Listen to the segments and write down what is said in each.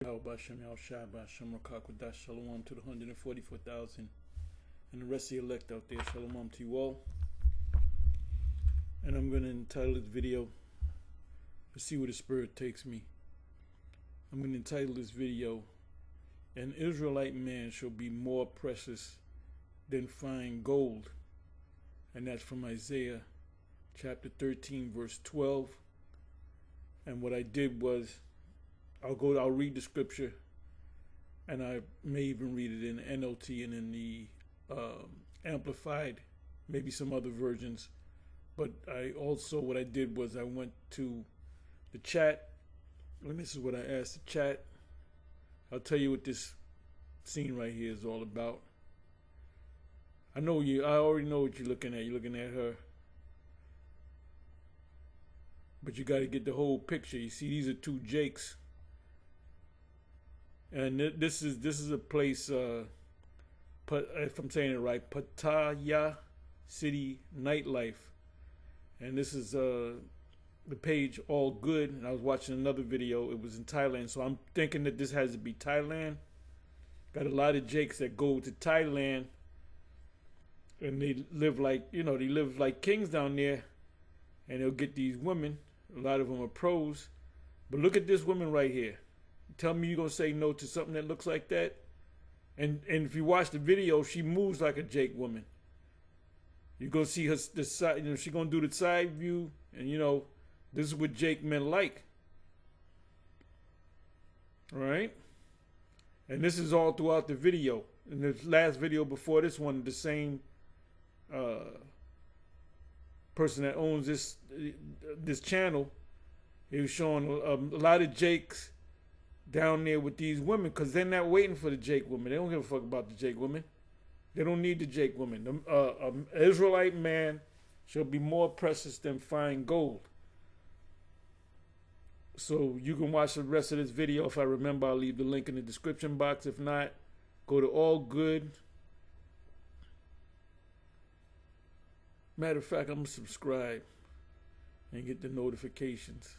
Yahweh Bashem Yahushua Bashem Rakakwadash Shalom to the 144,000 and the rest of the elect out there. Shalom to you all. And I'm going to entitle this video, to see where the Spirit takes me. I'm going to entitle this video, An Israelite Man Shall Be More Precious Than Fine Gold. And that's from Isaiah chapter 13 verse 12. And what I did was, I'll read the scripture, and I may even read it in NLT and in the Amplified, maybe some other versions. But what I did was I went to the chat, and this is what I asked the chat. I'll tell you what this scene right here is all about. I already know what you're looking at. You're looking at her. But you got to get the whole picture. You see, these are two Jakes. And this is a place, if I'm saying it right, Pattaya City Nightlife. And this is the page All Good. And I was watching another video. It was in Thailand. So I'm thinking that this has to be Thailand. Got a lot of Jakes that go to Thailand. And they live like kings down there. And they'll get these women. A lot of them are pros. But look at this woman right here. Tell me you're going to say no to something that looks like that? And if you watch the video, she moves like a Jake woman. You're going to see the side, she's going to do the side view. And, this is what Jake men like. All right? And this is all throughout the video. In the last video before this one, the same person that owns this channel, he was showing a lot of Jakes down there with these women, because they're not waiting for the Jake woman. They don't give a fuck about the Jake woman. They don't need the Jake woman. An Israelite man shall be more precious than fine gold. So you can watch the rest of this video. If I remember, I'll leave the link in the description box. If not, go to All Good. Matter of fact, I'm going to subscribe and get the notifications.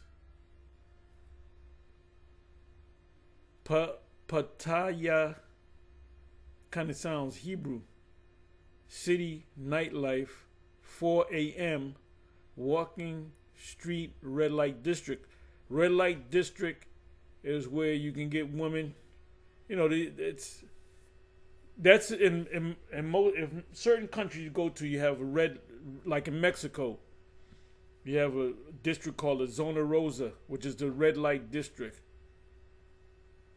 Pattaya kind of sounds Hebrew. City Nightlife, 4 a.m. Walking Street Red Light District. Red Light District is where you can get women. That's in certain countries you go to, you have a red, like in Mexico, you have a district called the Zona Rosa, which is the red light district.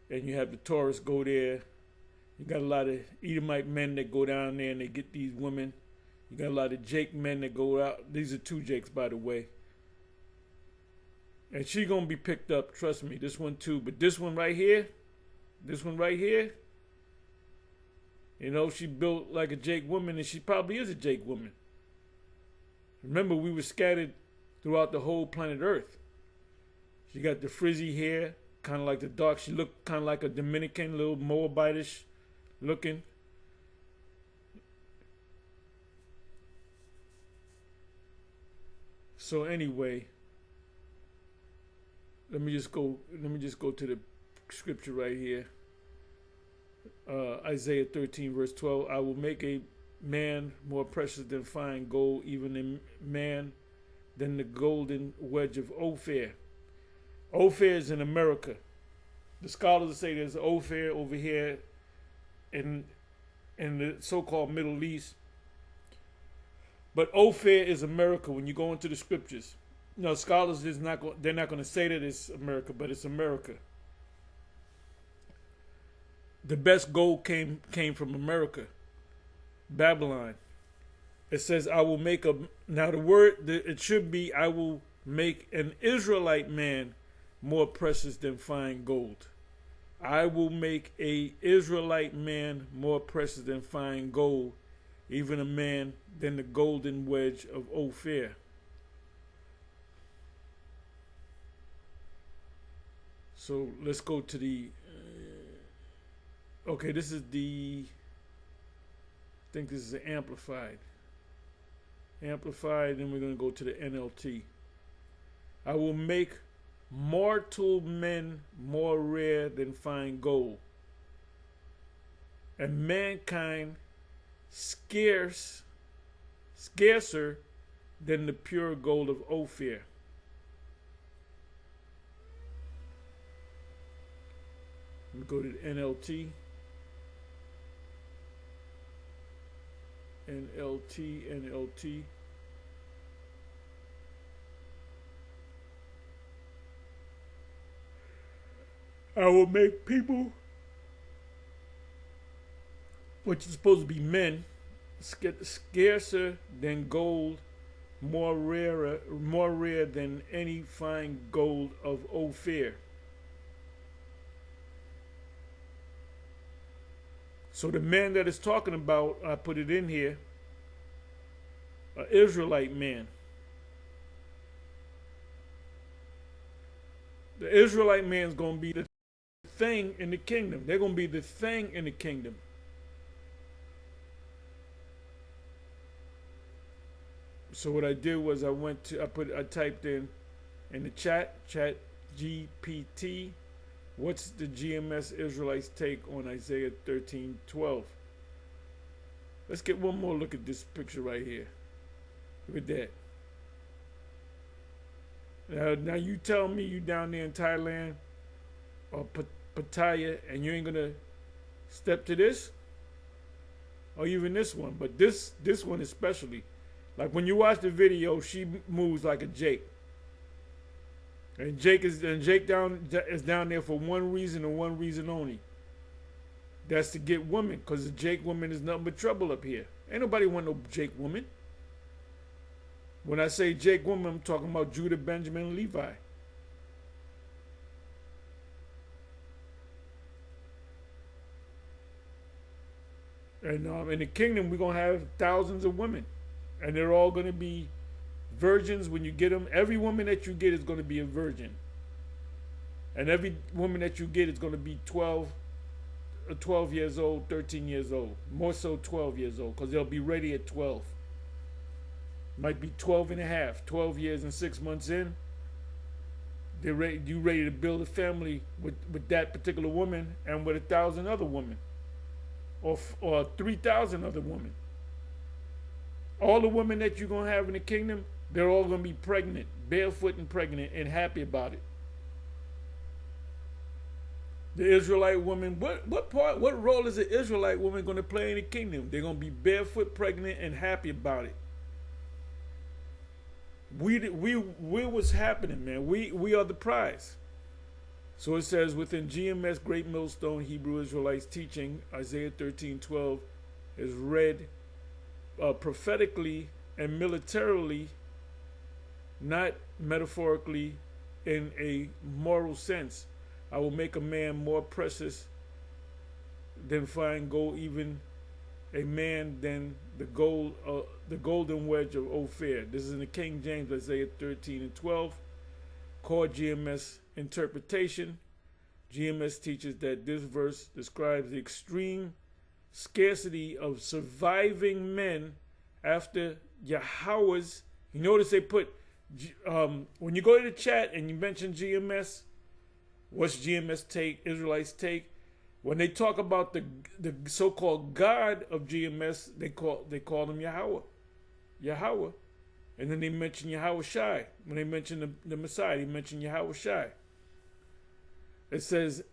And you have the tourists go there. You got a lot of Edomite men that go down there and they get these women. You got a lot of Jake men that go out. These are two Jakes, by the way. And she's going to be picked up, trust me, this one too. But this one right here, she built like a Jake woman, and she probably is a Jake woman. Remember, we were scattered throughout the whole planet Earth. She got the frizzy hair, kind of like the dark. She looked kind of like a Dominican, little Moabitish looking. So anyway, let me just go to the scripture right here. Isaiah 13 verse 12. I will make a man more precious than fine gold, even a man than the golden wedge of Ophir. Ophir is in America. The scholars say there's Ophir over here in the so-called Middle East. But Ophir is America when you go into the scriptures. Scholars they're not going to say that it's America, but it's America. The best gold came from America, Babylon. It says, I will make it should be, I will make an Israelite man more precious than fine gold. I will make a Israelite man more precious than fine gold, even a man than the golden wedge of Ophir. So let's go to the, this is I think this is the Amplified. Then we're going to go to the NLT. I will make mortal men more rare than fine gold, and mankind scarcer than the pure gold of Ophir. Let me go to the NLT. NLT. I will make people, which is supposed to be men, scarcer than gold, more rare than any fine gold of Ophir. So the man that is talking about, I put it in here, an Israelite man. The Israelite man is going to be the thing in the kingdom. They're going to be the thing in the kingdom. So what I did was I typed in the chat GPT, what's the GMS Israelites take on Isaiah 13:12? Let's get one more look at this picture right here. Look at that. Now you tell me you down there in Thailand or Pattaya and you ain't gonna step to this, or even this one. But this one especially, like when you watch the video, she moves like a Jake. And Jake is down there for one reason and one reason only. That's to get women, because the Jake woman is nothing but trouble up here. Ain't nobody want no Jake woman. When I say Jake woman, I'm talking about Judah, Benjamin, and Levi. And in the kingdom, we're going to have thousands of women. And they're all going to be virgins when you get them. Every woman that you get is going to be a virgin. And every woman that you get is going to be 12 years old, 13 years old. More so 12 years old, because they'll be ready at 12. Might be 12 and a half, 12 years and 6 months in. You ready to build a family with that particular woman and with 1,000 other women. Or 3,000 other women. All the women that you're going to have in the kingdom, they're all going to be pregnant, barefoot and pregnant, and happy about it. The Israelite woman, what role is the Israelite woman going to play in the kingdom? They're going to be barefoot, pregnant, and happy about it. We what's happening, man. We are the prize. So it says, within GMS Great Millstone Hebrew Israelites teaching, Isaiah 13:12 is read prophetically and militarily, not metaphorically, in a moral sense. I will make a man more precious than fine gold, even a man than the golden wedge of Ophir. This is in the King James, Isaiah 13:12. Core GMS interpretation. GMS teaches that this verse describes the extreme scarcity of surviving men after Yahweh's. You notice they put, when you go to the chat and you mention GMS, what's GMS take, Israelites take? When they talk about the so-called God of GMS, they call him Yahweh. And then they mention Yahweh Shai. When they mention the Messiah, they mention Yahweh Shai. It says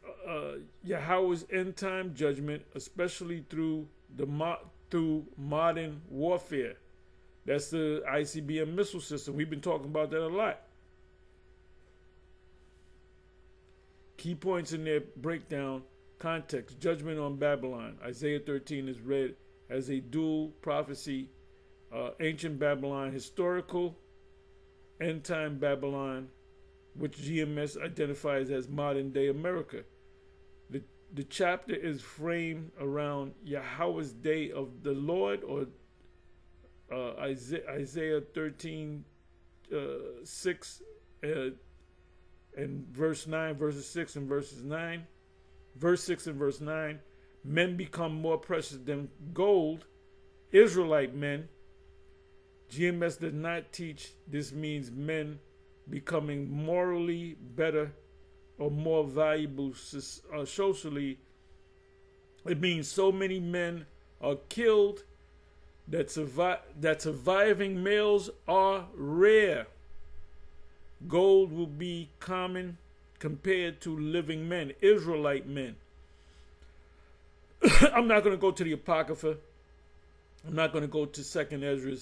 Yahweh's end time judgment, especially through modern warfare. That's the ICBM missile system. We've been talking about that a lot. Key points in their breakdown: context, judgment on Babylon. Isaiah 13 is read as a dual prophecy. Ancient Babylon, historical, end time Babylon, which GMS identifies as modern day America. The chapter is framed around Yahweh's day of the Lord, or Isaiah 13, 6 and verse 9, verses 6 and verses 9. Verse 6 and verse 9, men become more precious than gold, Israelite men. GMS does not teach this means men becoming morally better or more valuable socially. It means so many men are killed that surviving males are rare. Gold will be common compared to living men, Israelite men. I'm not going to go to the Apocrypha. I'm not going to go to 2nd Ezra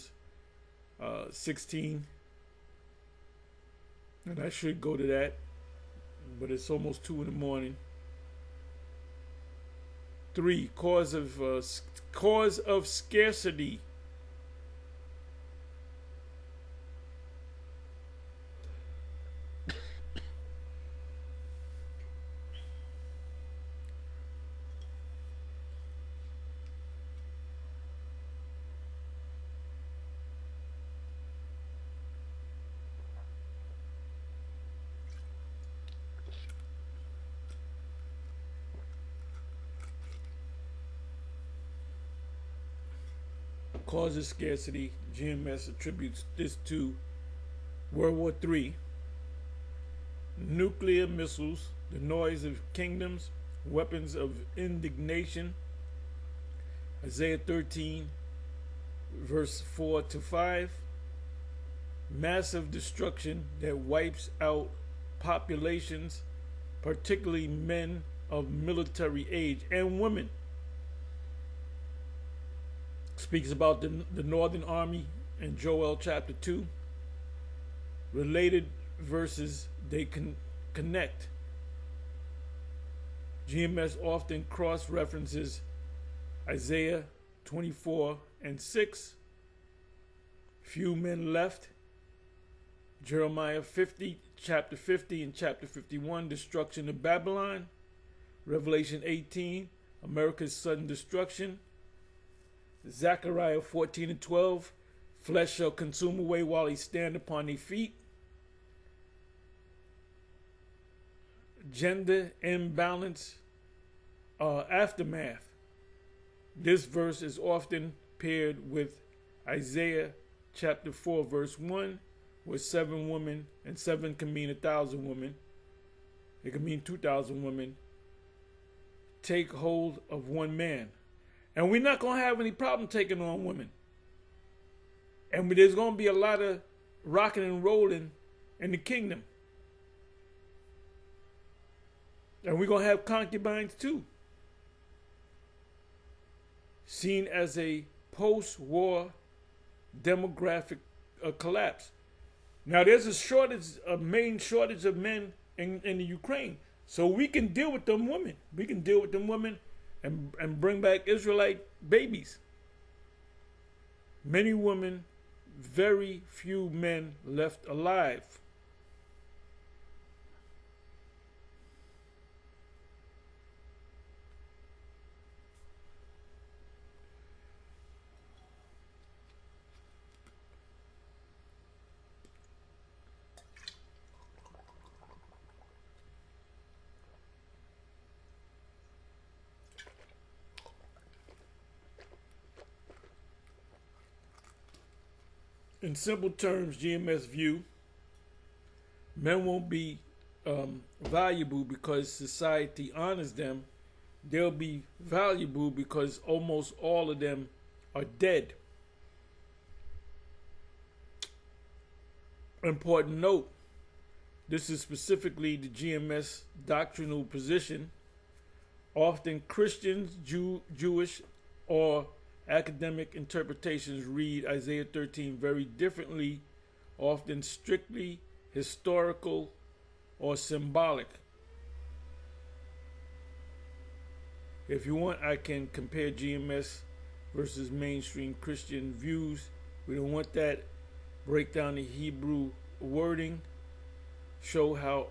16. And I should go to that. But it's almost 2 in the morning. 3, cause of scarcity. Causes scarcity. GMS attributes this to World War III, nuclear missiles, the noise of kingdoms, weapons of indignation. Isaiah 13, verse 4 to 5. Massive destruction that wipes out populations, particularly men of military age and women. Speaks about the Northern Army in Joel chapter 2. Related verses, they can connect. GMS often cross-references Isaiah 24 and 6. Few men left. Jeremiah 50, chapter 50 and chapter 51, destruction of Babylon. Revelation 18, America's sudden destruction. Zechariah 14 and 12, flesh shall consume away while he stand upon their feet. Gender imbalance aftermath. This verse is often paired with Isaiah chapter 4 verse 1, where 7 women, and 7 can mean 1,000 women. It can mean 2,000 women. Take hold of one man. And we're not going to have any problem taking on women. And there's going to be a lot of rocking and rolling in the kingdom. And we're going to have concubines too. Seen as a post-war demographic collapse. Now there's a main shortage of men in the Ukraine. So we can deal with them women. We can deal with them women and bring back Israelite babies. Many women, very few men left alive. In simple terms, GMS view, men won't be valuable because society honors them. They'll be valuable because almost all of them are dead. Important note, this is specifically the GMS doctrinal position. Often Christians, Jewish, or academic interpretations read Isaiah 13 very differently, often strictly historical or symbolic. If you want, I can compare GMS versus mainstream Christian views. We don't want that. Break down the Hebrew wording, show how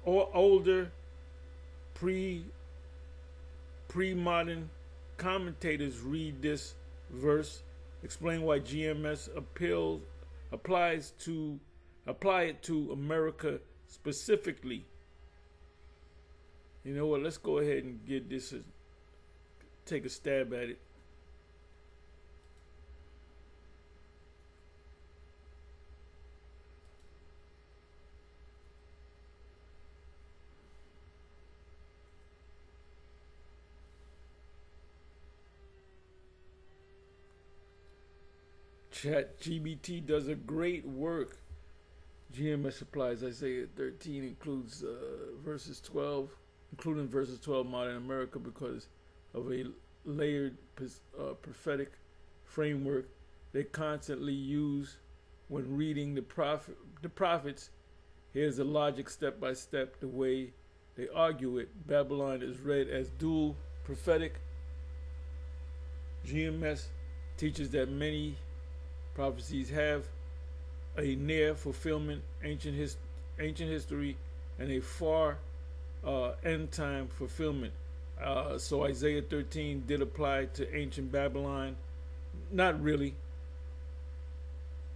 older pre-modern commentators read this verse, explain why GMS apply it to America specifically. You know what? Let's go ahead and get this, take a stab at it. ChatGPT does a great work. GMS supplies Isaiah 13 includes verses 12, including verses 12 modern America, because of a layered prophetic framework they constantly use when reading the prophets. Here's the logic step by step, the way they argue it. Babylon is read as dual prophetic. GMS teaches that many prophecies have a near fulfillment, ancient history, and a far end time fulfillment. So Isaiah 13 did apply to ancient Babylon. Not really.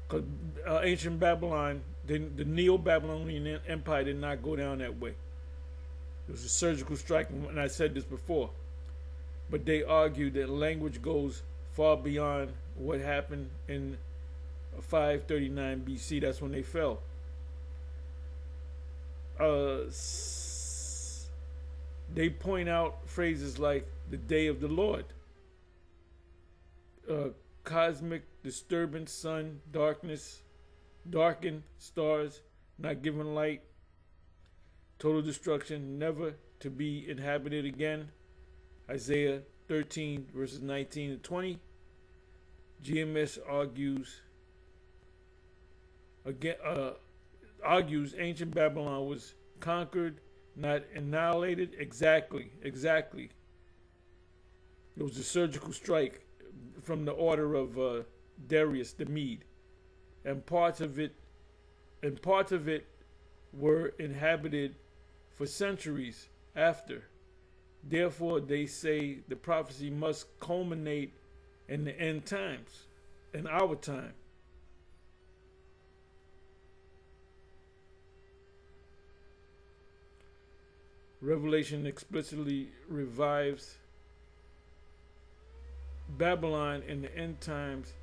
Because ancient Babylon, the Neo-Babylonian Empire did not go down that way. It was a surgical strike, and I said this before. But they argue that language goes far beyond what happened in 539 BC. That's when they fell. They point out phrases like the day of the Lord, cosmic disturbance, sun, darkness, darkened stars, not given light, total destruction, never to be inhabited again. Isaiah 13 verses 19 to 20. GMS argues ancient Babylon was conquered, not annihilated. Exactly. It was a surgical strike from the order of Darius the Mede, and parts of it were inhabited for centuries after. Therefore, they say the prophecy must culminate in the end times, in our time. Revelation explicitly revives Babylon in the end times.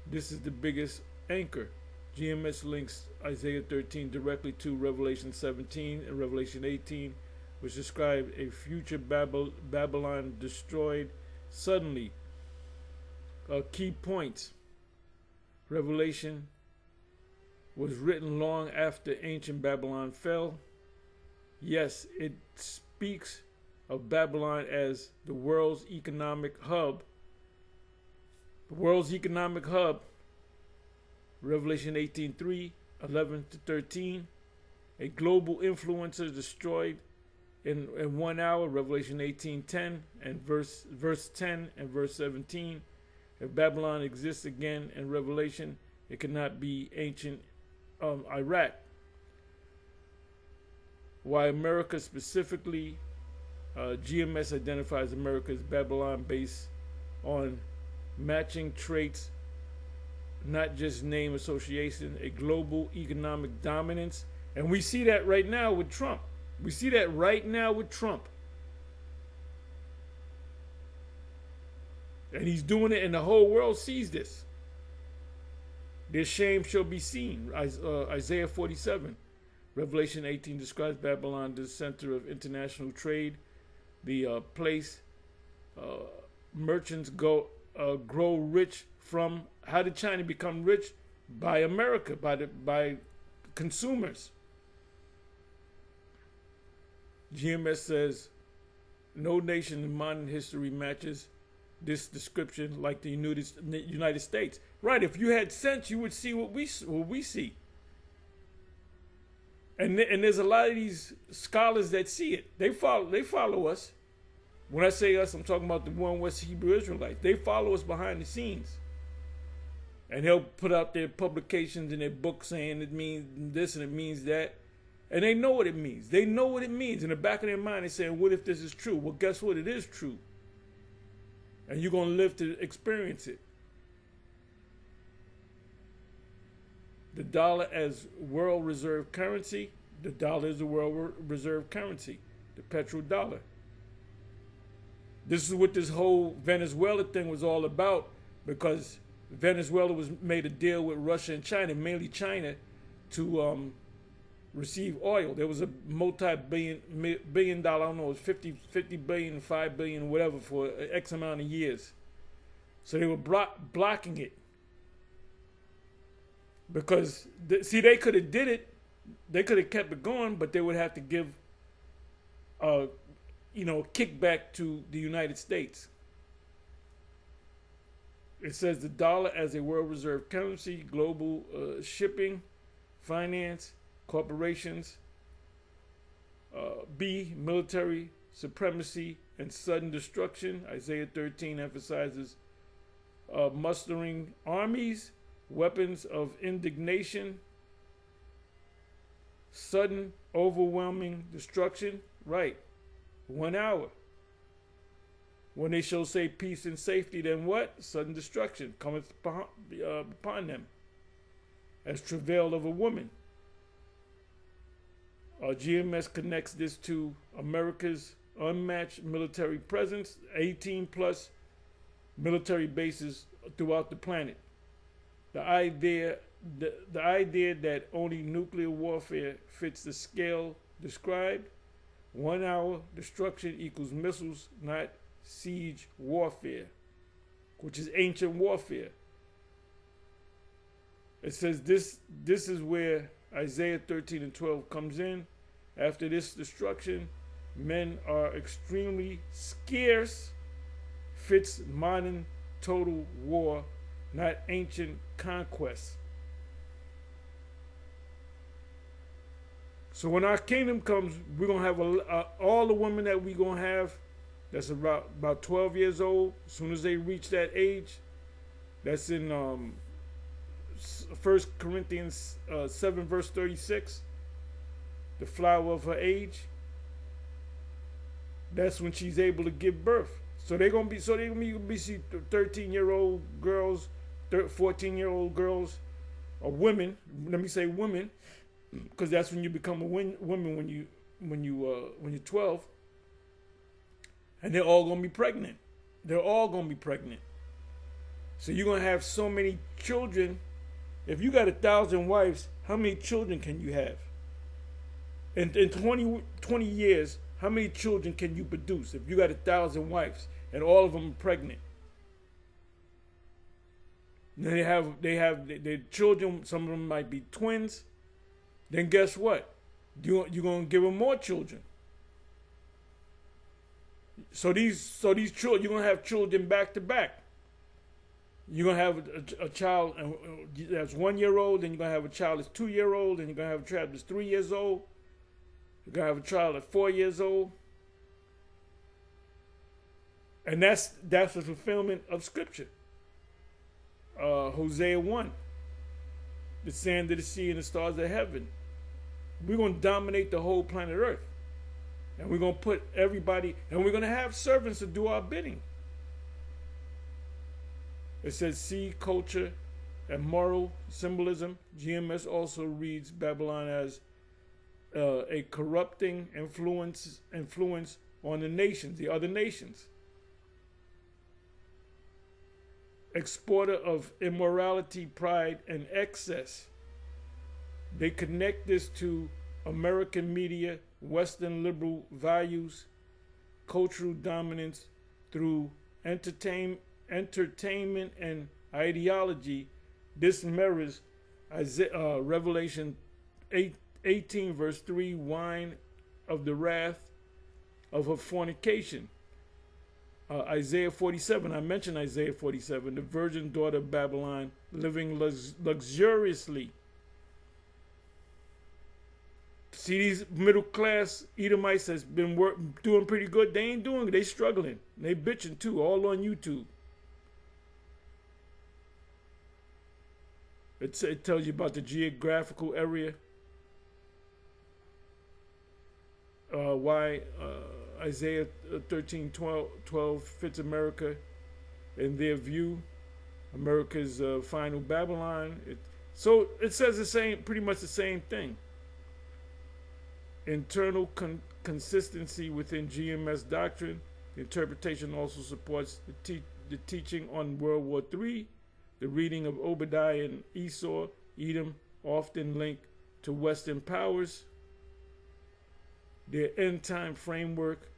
This is the biggest anchor. GMS links Isaiah 13 directly to Revelation 17 and Revelation 18, which describe a future Babylon destroyed suddenly. Key points. Revelation was written long after ancient Babylon fell. Yes, it speaks of Babylon as the world's economic hub. The world's economic hub. Revelation 18:3, 11 to 13. A global influencer destroyed in 1 hour. Revelation 18:10 and verse 10 and verse 17. If Babylon exists again in Revelation, it cannot be ancient Iraq. Why America specifically, GMS identifies America as Babylon based on matching traits, not just name association, a global economic dominance. And we see that right now with Trump. And he's doing it, and the whole world sees this. Their shame shall be seen. Isaiah 47. Revelation 18 describes Babylon as the center of international trade, the place merchants grow rich from. How did China become rich? By America, by consumers. GMS says no nation in modern history matches this description like the United States. Right? If you had sense, you would see what we see. And there's a lot of these scholars that see it. They follow us. When I say us, I'm talking about the One West Hebrew Israelites. They follow us behind the scenes. And they'll put out their publications and their books saying it means this and it means that. And they know what it means. They know what it means. In the back of their mind, they're saying, what if this is true? Well, guess what? It is true. And you're going to live to experience it. The dollar as world reserve currency. The dollar is the world reserve currency. The petrodollar. This is what this whole Venezuela thing was all about, because Venezuela made a deal with Russia and China, mainly China, to receive oil. There was a multi-billion dollar, I don't know, it was 50 billion, 5 billion, whatever, for X amount of years. So they were blocking it. Because, see, they could have did it. They could have kept it going, but they would have to give, kickback to the United States. It says the dollar as a world reserve currency, global shipping, finance, corporations, B, military supremacy and sudden destruction. Isaiah 13 emphasizes mustering armies, weapons of indignation, sudden, overwhelming destruction. Right. 1 hour. When they shall say peace and safety, then what? Sudden destruction cometh upon them, as travail of a woman. GMS connects this to America's unmatched military presence, 18 plus military bases throughout the planet. The idea that only nuclear warfare fits the scale described, 1 hour destruction equals missiles, not siege warfare, which is ancient warfare. It says this is where Isaiah 13 and 12 comes in. After this destruction, men are extremely scarce, fits modern total war, not ancient conquest. So when our kingdom comes, we're going to have all the women that we're going to have that's about 12 years old. As soon as they reach that age, that's in 1 Corinthians 7 verse 36, the flower of her age. That's when she's able to give birth. So they're gonna be 13-year-old girls, 14-year-old girls, or women. Let me say women, because that's when you become a woman when you're 12. And they're all gonna be pregnant. They're all gonna be pregnant. So you're gonna have so many children. If you got 1,000 wives, how many children can you have? In 20 years, how many children can you produce if you got 1,000 wives and all of them are pregnant? And they have their children. Some of them might be twins. Then guess what? You're gonna give them more children. So these children, you're gonna have children back to back. You're gonna have a child that's 1 year old, then you're gonna have a child that's 2 year old, and you're gonna have a child that's 3 years old. You're gonna have a child that's 4 years old, and that's the fulfillment of Scripture. Hosea 1, the sand of the sea and the stars of heaven. We're gonna dominate the whole planet Earth, and we're gonna put everybody, and we're gonna have servants to do our bidding. It says sea, culture, and moral symbolism. GMS also reads Babylon as a corrupting influence on the nations, the other nations. Exporter of immorality, pride, and excess. They connect this to American media, Western liberal values, cultural dominance through entertainment and ideology. This mirrors Revelation 18 verse 3, wine of the wrath of her fornication. Isaiah 47, I mentioned Isaiah 47, the virgin daughter of Babylon living luxuriously. See, these middle class Edomites that's been doing pretty good. They ain't doing it. They struggling. They bitching too, all on YouTube. It tells you about the geographical area. Why Isaiah 13:12 fits America in their view. America's final Babylon. So it says pretty much the same thing. Internal consistency within GMS doctrine. The interpretation also supports the teaching on World War III. The reading of Obadiah and Esau, Edom, often linked to Western powers. Their end time framework,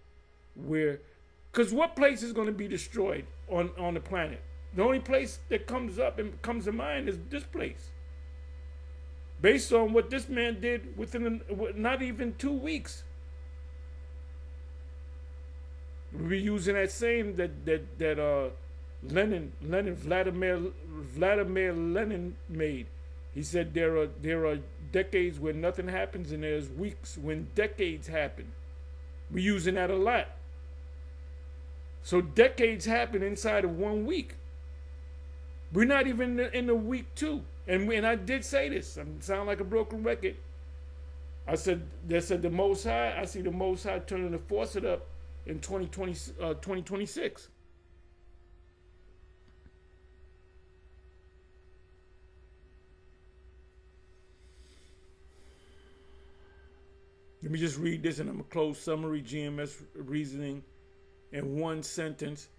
because what place is going to be destroyed on the planet? The only place that comes to mind is this place. based on what this man did within not even 2 weeks. We're using that same that Vladimir Lenin made. He said there are decades when nothing happens, and there's weeks when decades happen. We're using that a lot. So decades happen inside of 1 week. We're not even in the week 2. And I did say this. I sound like a broken record. I said the Most High. I see the Most High turning the faucet up in 2026. Let me just read this, and I'm going to close summary GMS reasoning in one sentence.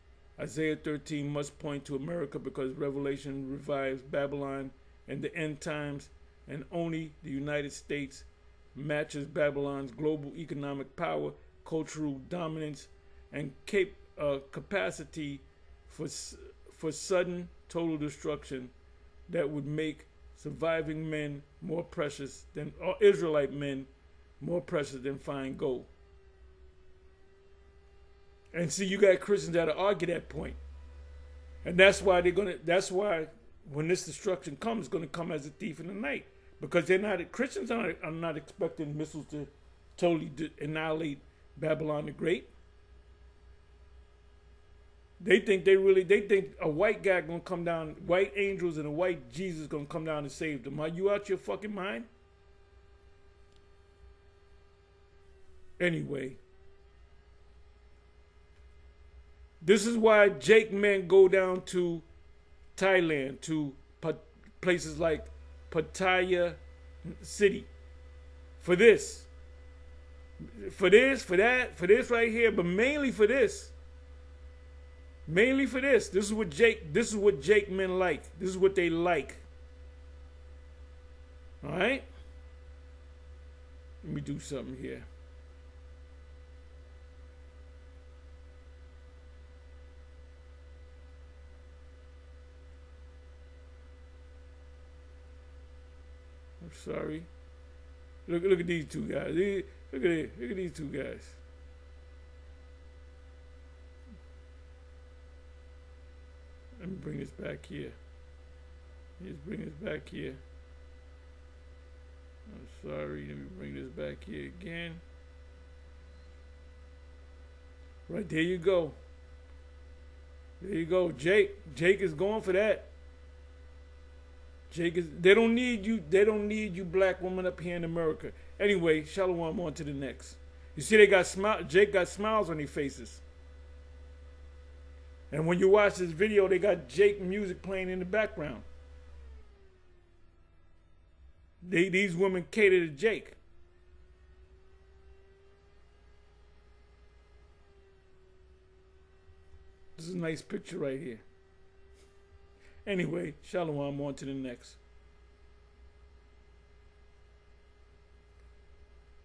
Isaiah 13 must point to America because Revelation revives Babylon and the end times, and only the United States matches Babylon's global economic power, cultural dominance, and capacity for sudden total destruction that would make surviving men more precious than Israelite men more precious than fine gold. And see, you got Christians that argue that point. And that's why when this destruction comes, it's gonna come as a thief in the night. Because Christians are not expecting missiles to totally annihilate Babylon the Great. They think a white guy gonna come down, white angels and a white Jesus gonna come down and save them. Are you out your fucking mind? Anyway, this is why Jake men go down to Thailand, to places like Pattaya City, for this right here, but mainly for this. This is what Jake men like. This is what they like. All right? Let me do something here. I'm sorry. Look at these two guys. Look at these two guys. Let me bring this back here. Let's bring this back here. I'm sorry. Let me bring this back here again. Right, there you go. There you go. Jake is going for that. They don't need you black women up here in America. Anyway, shalom, on to the next. You see, Jake got smiles on their faces. And when you watch this video, they got Jake music playing in the background. These women cater to Jake. This is a nice picture right here. Anyway, shalom, on to the next.